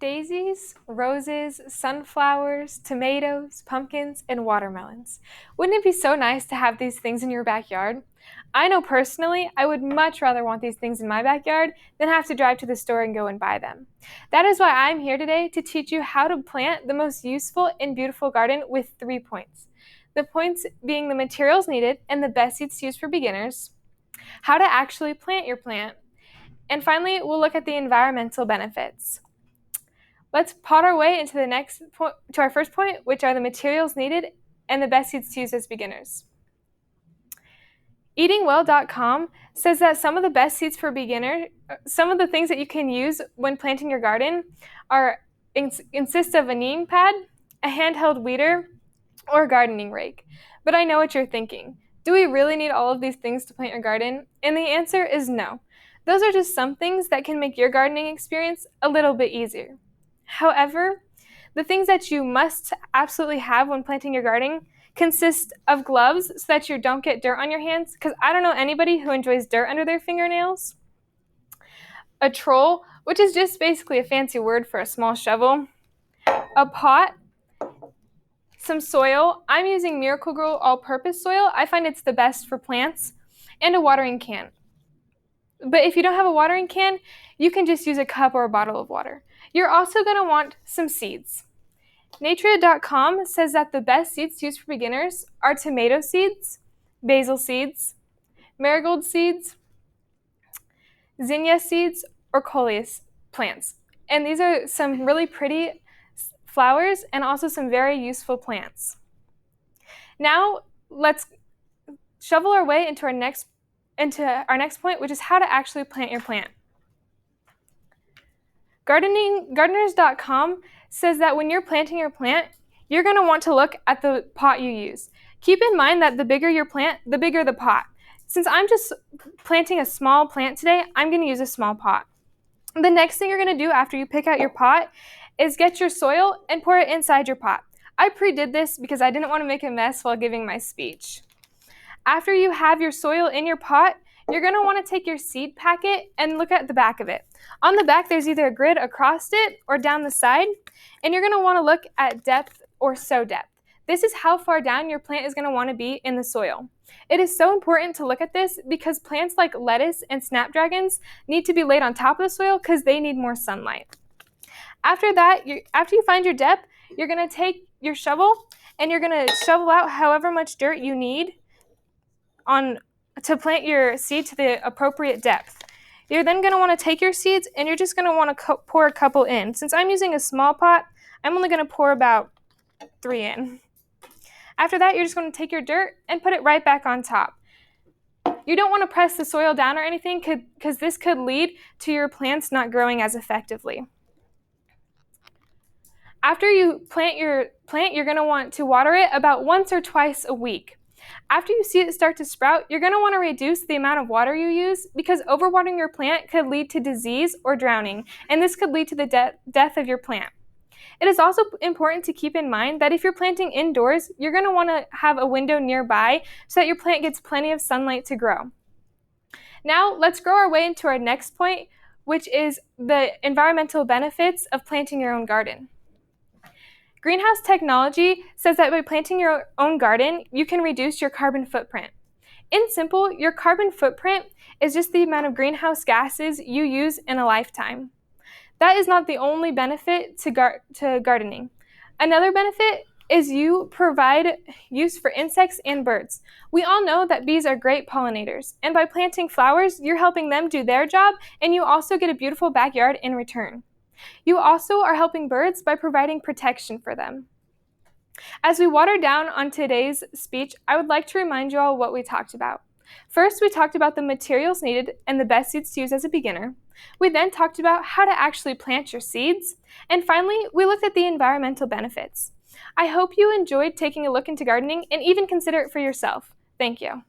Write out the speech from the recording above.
Daisies, roses, sunflowers, tomatoes, pumpkins, and watermelons. Wouldn't it be so nice to have these things in your backyard? I know personally, I would much rather want these things in my backyard than have to drive to the store and go and buy them. That is why I'm here today to teach you how to plant the most useful and beautiful garden with 3 points. The points being the materials needed and the best seeds to use for beginners, how to actually plant your plant, and finally, we'll look at the environmental benefits. Let's pot our way into to our first point, which are the materials needed and the best seeds to use as beginners. Eatingwell.com says that some of the best seeds for beginner, some of the things that you can use when planting your garden consist of a kneading pad, a handheld weeder, or a gardening rake. But I know what you're thinking. Do we really need all of these things to plant your garden? And the answer is no. Those are just some things that can make your gardening experience a little bit easier. However, the things that you must absolutely have when planting your garden consist of gloves so that you don't get dirt on your hands, because I don't know anybody who enjoys dirt under their fingernails. A trowel, which is just basically a fancy word for a small shovel. A pot. Some soil. I'm using Miracle-Gro all-purpose soil. I find it's the best for plants. And a watering can. But if you don't have a watering can, you can just use a cup or a bottle of water. You're also going to want some seeds. Nature.com says that the best seeds to use for beginners are tomato seeds, basil seeds, marigold seeds, zinnia seeds, or coleus plants. And these are some really pretty flowers and also some very useful plants. Now, let's shovel our way into our next point, which is how to actually plant your plant. Gardeners.com says that when you're planting your plant, you're going to want to look at the pot you use. Keep in mind that the bigger your plant, the bigger the pot. Since I'm just planting a small plant today, I'm going to use a small pot. The next thing you're going to do after you pick out your pot is get your soil and pour it inside your pot. I pre-did this because I didn't want to make a mess while giving my speech. After you have your soil in your pot, you're going to want to take your seed packet and look at the back of it. On the back, there's either a grid across it or down the side, and you're going to want to look at depth or sow depth. This is how far down your plant is going to want to be in the soil. It is so important to look at this because plants like lettuce and snapdragons need to be laid on top of the soil because they need more sunlight. After that, after you find your depth, you're going to take your shovel and you're going to shovel out however much dirt you need to plant your seed to the appropriate depth. You're then going to want to take your seeds and you're just going to want to pour a couple in. Since I'm using a small pot, I'm only going to pour about 3 in. After that, you're just going to take your dirt and put it right back on top. You don't want to press the soil down or anything because this could lead to your plants not growing as effectively. After you plant your plant, you're going to want to water it about once or twice a week. After you see it start to sprout, you're going to want to reduce the amount of water you use because overwatering your plant could lead to disease or drowning, and this could lead to the death of your plant. It is also important to keep in mind that if you're planting indoors, you're going to want to have a window nearby so that your plant gets plenty of sunlight to grow. Now, let's grow our way into our next point, which is the environmental benefits of planting your own garden. Greenhouse technology says that by planting your own garden, you can reduce your carbon footprint. In simple, your carbon footprint is just the amount of greenhouse gases you use in a lifetime. That is not the only benefit to gardening. Another benefit is you provide use for insects and birds. We all know that bees are great pollinators, and by planting flowers, you're helping them do their job, and you also get a beautiful backyard in return. You also are helping birds by providing protection for them. As we water down on today's speech, I would like to remind you all what we talked about. First, we talked about the materials needed and the best seeds to use as a beginner. We then talked about how to actually plant your seeds. And finally, we looked at the environmental benefits. I hope you enjoyed taking a look into gardening and even consider it for yourself. Thank you.